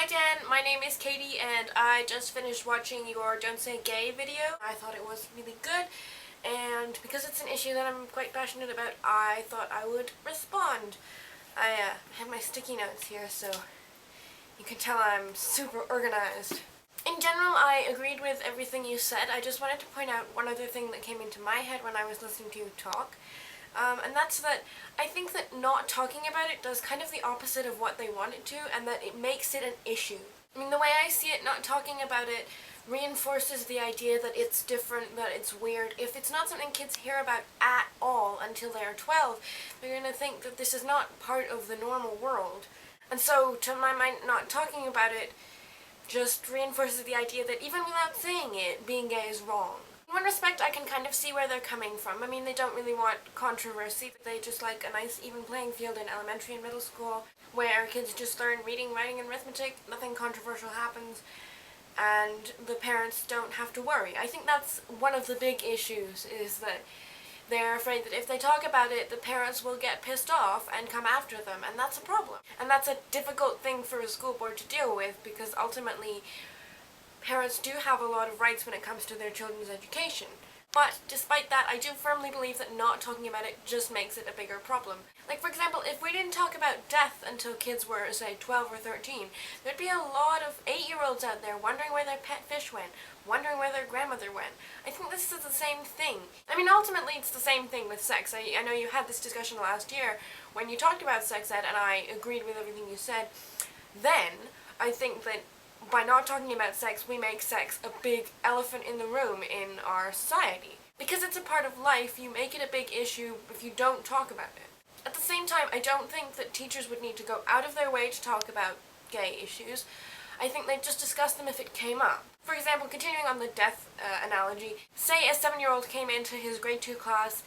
Hi Dan, my name is Katie and I just finished watching your Don't Say Gay video. I thought it was really good, and because it's an issue that I'm quite passionate about, I thought I would respond. I have my sticky notes here, so you can tell I'm super organized. In general, I agreed with everything you said. I just wanted to point out one other thing that came into my head when I was listening to you talk. And that's that I think that not talking about it does kind of the opposite of what they want it to, and that it makes it an issue. I mean, the way I see it, not talking about it reinforces the idea that it's different, that it's weird. If it's not something kids hear about at all until they're 12, they're going to think that this is not part of the normal world. And so, to my mind, not talking about it just reinforces the idea that even without saying it, being gay is wrong. In one respect, I can kind of see where they're coming from. I mean, they don't really want controversy. They just like a nice even playing field in elementary and middle school where kids just learn reading, writing, and arithmetic, nothing controversial happens, and the parents don't have to worry. I think that's one of the big issues, is that they're afraid that if they talk about it, the parents will get pissed off and come after them, and that's a problem. And that's a difficult thing for a school board to deal with, because ultimately parents do have a lot of rights when it comes to their children's education. But despite that, I do firmly believe that not talking about it just makes it a bigger problem. Like, for example, if we didn't talk about death until kids were, say, 12 or 13, there'd be a lot of 8-year-olds out there wondering where their pet fish went, wondering where their grandmother went. I think this is the same thing. I mean, ultimately, it's the same thing with sex. I know you had this discussion last year when you talked about sex ed, and I agreed with everything you said. Then, I think that by not talking about sex, we make sex a big elephant in the room in our society. Because it's a part of life, you make it a big issue if you don't talk about it. At the same time, I don't think that teachers would need to go out of their way to talk about gay issues. I think they'd just discuss them if it came up. For example, continuing on the death analogy, say a 7-year-old came into his grade 2 class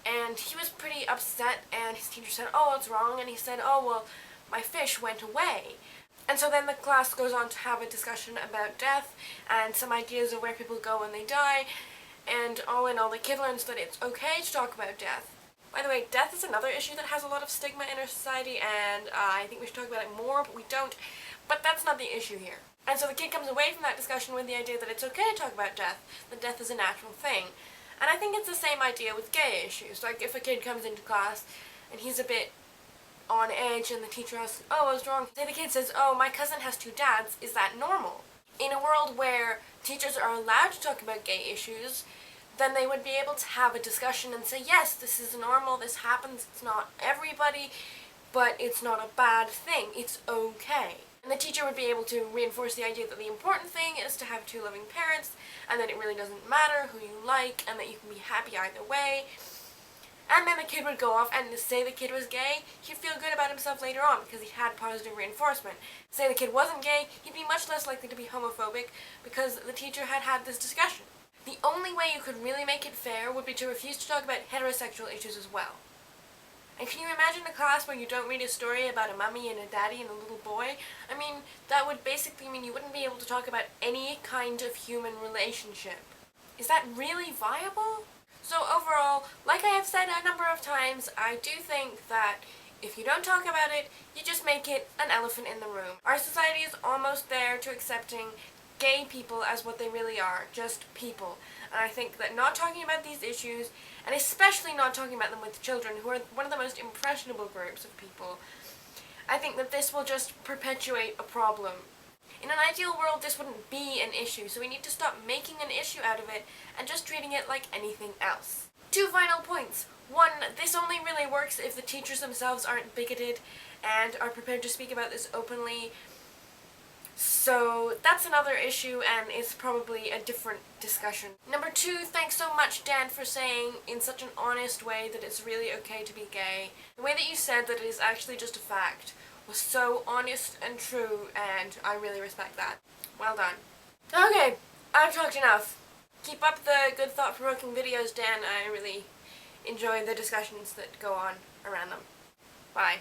and he was pretty upset, and his teacher said, "Oh, what's wrong?" And he said, "Oh, well, my fish went away." And so then the class goes on to have a discussion about death and some ideas of where people go when they die, and all in all, the kid learns that it's okay to talk about death. By the way, death is another issue that has a lot of stigma in our society, and I think we should talk about it more, but we don't. But that's not the issue here. And so the kid comes away from that discussion with the idea that it's okay to talk about death, that death is a natural thing. And I think it's the same idea with gay issues. Like, if a kid comes into class and he's a bit on edge and the teacher asks, "Oh, what's wrong?" Say the kid says, "Oh, my cousin has 2 dads. Is that normal?" In a world where teachers are allowed to talk about gay issues, then they would be able to have a discussion and say, yes, this is normal, this happens, it's not everybody, but it's not a bad thing, it's okay. And the teacher would be able to reinforce the idea that the important thing is to have 2 loving parents, and that it really doesn't matter who you like, and that you can be happy either way. And then the kid would go off, and say the kid was gay, he'd feel good about himself later on because he had positive reinforcement. Say the kid wasn't gay, he'd be much less likely to be homophobic because the teacher had had this discussion. The only way you could really make it fair would be to refuse to talk about heterosexual issues as well. And can you imagine a class where you don't read a story about a mummy and a daddy and a little boy? I mean, that would basically mean you wouldn't be able to talk about any kind of human relationship. Is that really viable? So overall, like I have said a number of times, I do think that if you don't talk about it, you just make it an elephant in the room. Our society is almost there to accepting gay people as what they really are, just people. And I think that not talking about these issues, and especially not talking about them with children, who are one of the most impressionable groups of people, I think that this will just perpetuate a problem. In an ideal world, this wouldn't be an issue, so we need to stop making an issue out of it and just treating it like anything else. 2 final points. 1, this only really works if the teachers themselves aren't bigoted and are prepared to speak about this openly. So that's another issue, and it's probably a different discussion. Number 2, thanks so much, Dan, for saying in such an honest way that it's really okay to be gay. The way that you said that it is actually just a fact was so honest and true, and I really respect that. Well done. Okay, I've talked enough. Keep up the good thought-provoking videos, Dan. I really enjoy the discussions that go on around them. Bye.